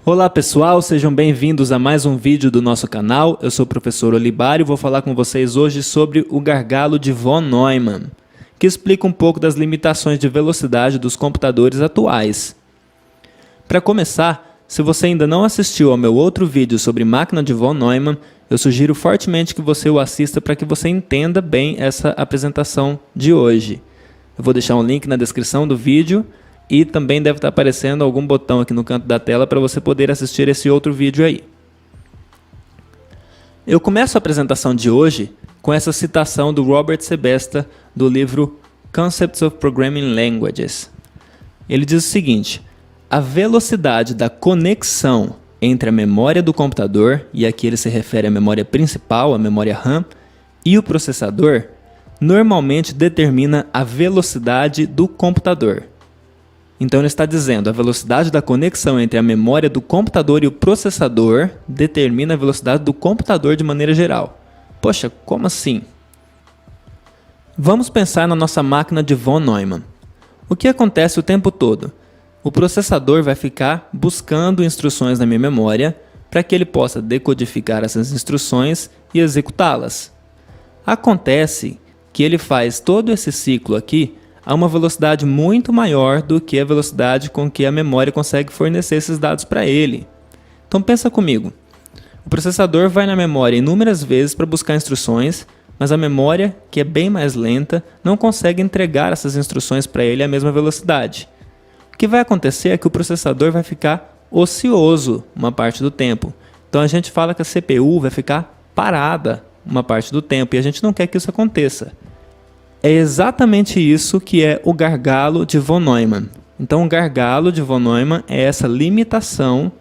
Olá pessoal, sejam bem-vindos a mais um vídeo do nosso canal. Eu sou o professor Olibário e vou falar com vocês hoje sobre o gargalo de von Neumann, que explica um pouco das limitações de velocidade dos computadores atuais. Para começar, se você ainda não assistiu ao meu outro vídeo sobre máquina de von Neumann, eu sugiro fortemente que você o assista para que você entenda bem essa apresentação de hoje. Eu vou deixar um link na descrição do vídeo e também deve estar aparecendo algum botão aqui no canto da tela para você poder assistir esse outro vídeo aí. Eu começo a apresentação de hoje com essa citação do Robert Sebesta do livro Concepts of Programming Languages. Ele diz o seguinte: a velocidade da conexão entre a memória do computador, e aqui ele se refere à memória principal, a memória RAM, e o processador, normalmente determina a velocidade do computador. Então ele está dizendo, a velocidade da conexão entre a memória do computador e o processador determina a velocidade do computador de maneira geral. Poxa, como assim? Vamos pensar na nossa máquina de von Neumann. O que acontece o tempo todo? O processador vai ficar buscando instruções na minha memória para que ele possa decodificar essas instruções e executá-las. Acontece que ele faz todo esse ciclo aqui a uma velocidade muito maior do que a velocidade com que a memória consegue fornecer esses dados para ele. Então pensa comigo, o processador vai na memória inúmeras vezes para buscar instruções, mas a memória, que é bem mais lenta, não consegue entregar essas instruções para ele à mesma velocidade. O que vai acontecer é que o processador vai ficar ocioso uma parte do tempo. Então a gente fala que a CPU vai ficar parada uma parte do tempo e a gente não quer que isso aconteça. É exatamente isso que é o gargalo de von Neumann. Então o gargalo de von Neumann é essa limitação,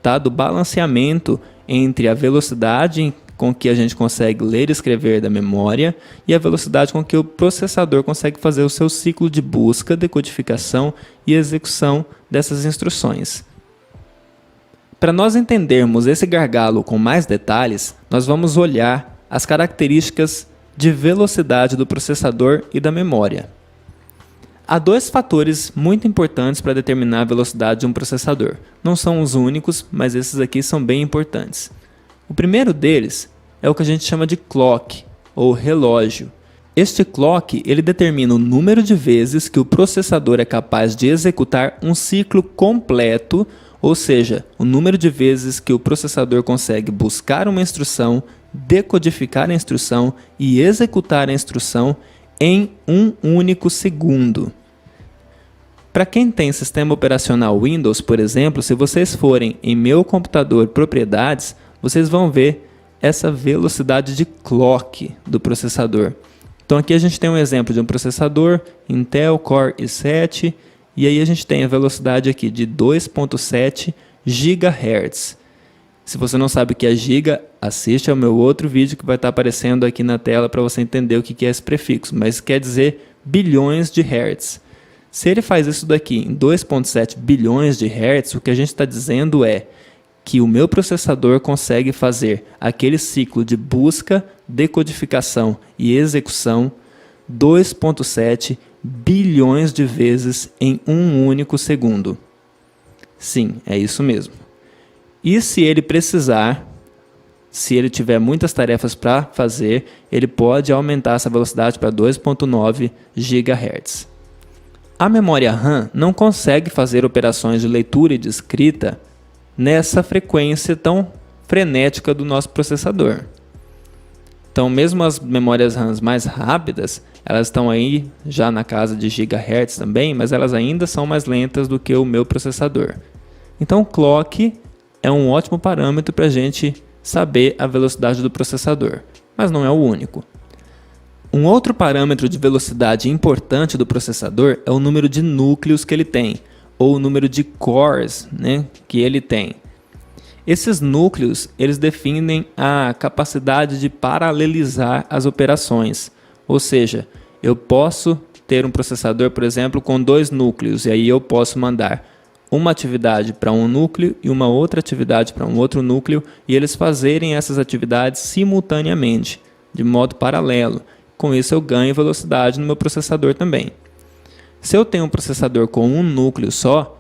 tá, do balanceamento entre a velocidade com que a gente consegue ler e escrever da memória e a velocidade com que o processador consegue fazer o seu ciclo de busca, decodificação e execução dessas instruções. Para nós entendermos esse gargalo com mais detalhes, nós vamos olhar as características de velocidade do processador e da memória. Há dois fatores muito importantes para determinar a velocidade de um processador. Não são os únicos, mas esses aqui são bem importantes. O primeiro deles é o que a gente chama de clock, ou relógio. Este clock ele determina o número de vezes que o processador é capaz de executar um ciclo completo, ou seja, o número de vezes que o processador consegue buscar uma instrução, decodificar a instrução e executar a instrução em um único segundo. Para quem tem sistema operacional Windows, por exemplo, se vocês forem em Meu Computador Propriedades, vocês vão ver essa velocidade de clock do processador. Então aqui a gente tem um exemplo de um processador Intel Core i7 e aí a gente tem a velocidade aqui de 2.7 GHz. Se você não sabe o que é giga, assiste ao meu outro vídeo que vai estar aparecendo aqui na tela para você entender o que é esse prefixo, mas quer dizer bilhões de hertz. Se ele faz isso daqui em 2.7 bilhões de hertz, o que a gente está dizendo é que o meu processador consegue fazer aquele ciclo de busca, decodificação e execução 2.7 bilhões de vezes em um único segundo. Sim, é isso mesmo. E se ele precisar, se ele tiver muitas tarefas para fazer, ele pode aumentar essa velocidade para 2.9 GHz. A memória RAM não consegue fazer operações de leitura e de escrita nessa frequência tão frenética do nosso processador. Então, mesmo as memórias RAM mais rápidas, elas estão aí já na casa de gigahertz também, mas elas ainda são mais lentas do que o meu processador. Então, o clock é um ótimo parâmetro para a gente saber a velocidade do processador, mas não é o único. Um outro parâmetro de velocidade importante do processador é o número de núcleos que ele tem, ou o número de cores, né, que ele tem. Esses núcleos eles definem a capacidade de paralelizar as operações, ou seja, eu posso ter um processador, por exemplo, com dois núcleos, e aí eu posso mandar uma atividade para um núcleo e uma outra atividade para um outro núcleo e eles fazerem essas atividades simultaneamente, de modo paralelo. Com isso eu ganho velocidade no meu processador também. Se eu tenho um processador com um núcleo só,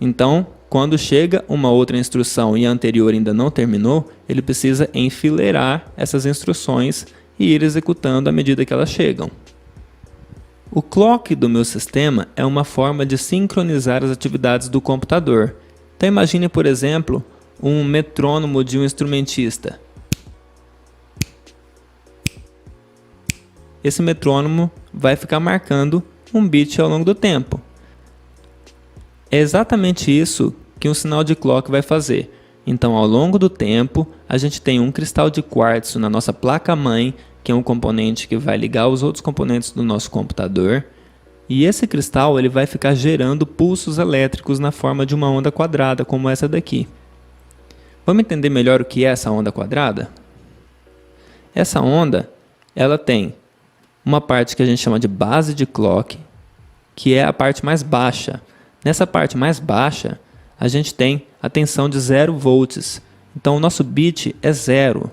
então quando chega uma outra instrução e a anterior ainda não terminou, ele precisa enfileirar essas instruções e ir executando à medida que elas chegam. O clock do meu sistema é uma forma de sincronizar as atividades do computador. Então imagine, por exemplo, um metrônomo de um instrumentista. Esse metrônomo vai ficar marcando um beat ao longo do tempo. É exatamente isso que um sinal de clock vai fazer. Então, ao longo do tempo, a gente tem um cristal de quartzo na nossa placa-mãe, que é um componente que vai ligar os outros componentes do nosso computador. E esse cristal ele vai ficar gerando pulsos elétricos na forma de uma onda quadrada, como essa daqui. Vamos entender melhor o que é essa onda quadrada? Essa onda, ela tem uma parte que a gente chama de base de clock, que é a parte mais baixa. Nessa parte mais baixa, a gente tem a tensão de 0 volts. Então, o nosso bit é 0.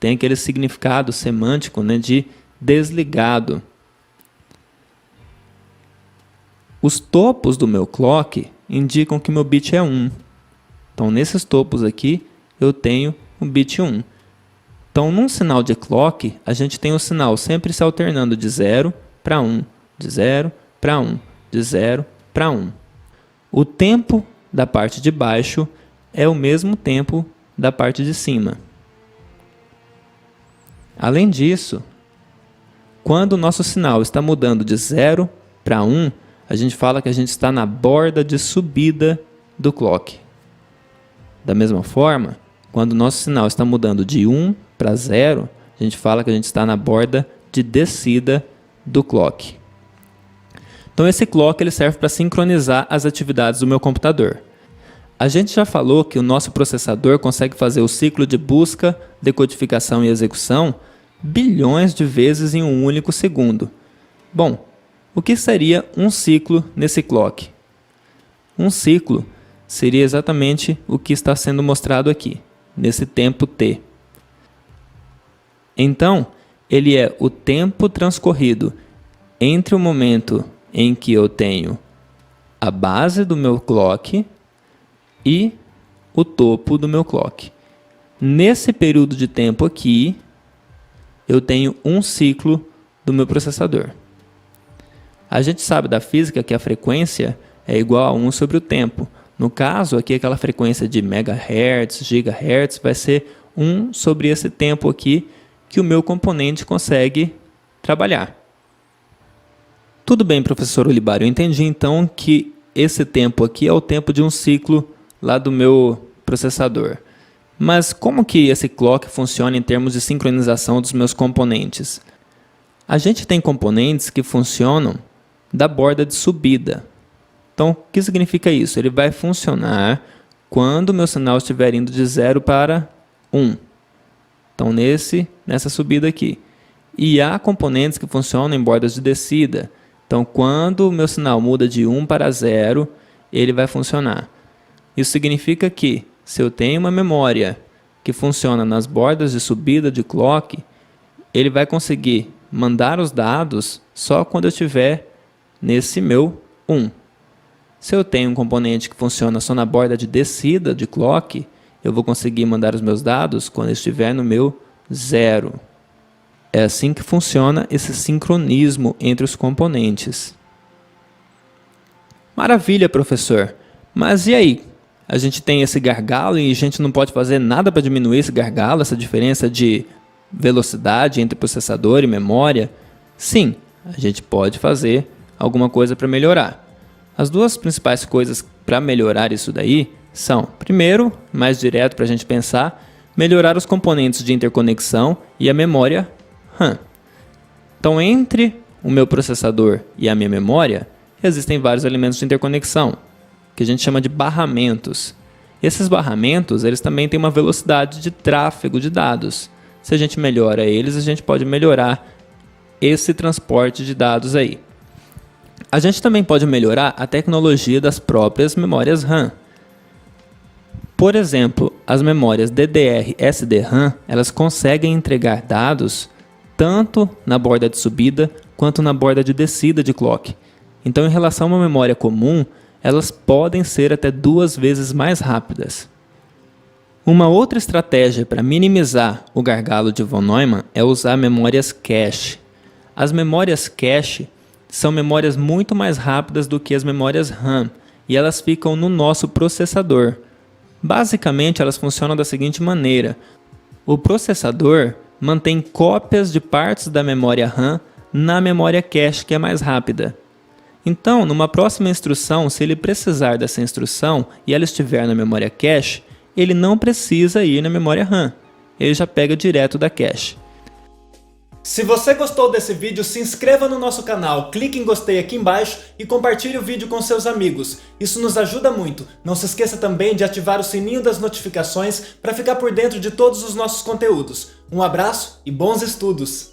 Tem aquele significado semântico, né, de desligado. Os topos do meu clock indicam que meu bit é 1. Então, nesses topos aqui, eu tenho o bit 1. Então, num sinal de clock, a gente tem o sinal sempre se alternando de 0 para 1, de 0 para 1, de 0 para 1. O tempo da parte de baixo é o mesmo tempo da parte de cima. Além disso, quando o nosso sinal está mudando de 0 para 1, a gente fala que a gente está na borda de subida do clock. Da mesma forma, quando o nosso sinal está mudando de 1 para 0, a gente fala que a gente está na borda de descida do clock. Então esse clock ele serve para sincronizar as atividades do meu computador. A gente já falou que o nosso processador consegue fazer o ciclo de busca, decodificação e execução bilhões de vezes em um único segundo. Bom, o que seria um ciclo nesse clock? Um ciclo seria exatamente o que está sendo mostrado aqui, nesse tempo t. Então, ele é o tempo transcorrido entre o momento em que eu tenho a base do meu clock e o topo do meu clock. Nesse período de tempo aqui, eu tenho um ciclo do meu processador. A gente sabe da física que a frequência é igual a 1 sobre o tempo. No caso, aqui aquela frequência de megahertz, gigahertz, vai ser 1 sobre esse tempo aqui que o meu componente consegue trabalhar. Tudo bem, professor Olibário, eu entendi então que esse tempo aqui é o tempo de um ciclo lá do meu processador. Mas como que esse clock funciona em termos de sincronização dos meus componentes? A gente tem componentes que funcionam da borda de subida. Então, o que significa isso? Ele vai funcionar quando o meu sinal estiver indo de 0 para 1. Então, nessa subida aqui. E há componentes que funcionam em bordas de descida. Então, quando o meu sinal muda de 1 para 0, ele vai funcionar. Isso significa que, se eu tenho uma memória que funciona nas bordas de subida de clock, ele vai conseguir mandar os dados só quando eu estiver nesse meu 1. Se eu tenho um componente que funciona só na borda de descida de clock, eu vou conseguir mandar os meus dados quando eu estiver no meu 0. É assim que funciona esse sincronismo entre os componentes. Maravilha, professor. Mas e aí? A gente tem esse gargalo e a gente não pode fazer nada para diminuir esse gargalo, essa diferença de velocidade entre processador e memória? Sim, a gente pode fazer alguma coisa para melhorar. As duas principais coisas para melhorar isso daí são, primeiro, mais direto para a gente pensar, melhorar os componentes de interconexão e a memória RAM. Então, entre o meu processador e a minha memória, existem vários elementos de interconexão, que a gente chama de barramentos. Esses barramentos, eles também têm uma velocidade de tráfego de dados. Se a gente melhora eles, a gente pode melhorar esse transporte de dados aí. A gente também pode melhorar a tecnologia das próprias memórias RAM. Por exemplo, as memórias DDR SDRAM, elas conseguem entregar dados tanto na borda de subida quanto na borda de descida de clock. Então, em relação a uma memória comum, elas podem ser até 2 vezes mais rápidas. Uma outra estratégia para minimizar o gargalo de von Neumann é usar memórias cache. As memórias cache são memórias muito mais rápidas do que as memórias RAM e elas ficam no nosso processador. Basicamente, elas funcionam da seguinte maneira: o processador mantém cópias de partes da memória RAM na memória cache, que é mais rápida. Então, numa próxima instrução, se ele precisar dessa instrução e ela estiver na memória cache, ele não precisa ir na memória RAM, ele já pega direto da cache. Se você gostou desse vídeo, se inscreva no nosso canal, clique em gostei aqui embaixo e compartilhe o vídeo com seus amigos. Isso nos ajuda muito. Não se esqueça também de ativar o sininho das notificações para ficar por dentro de todos os nossos conteúdos. Um abraço e bons estudos!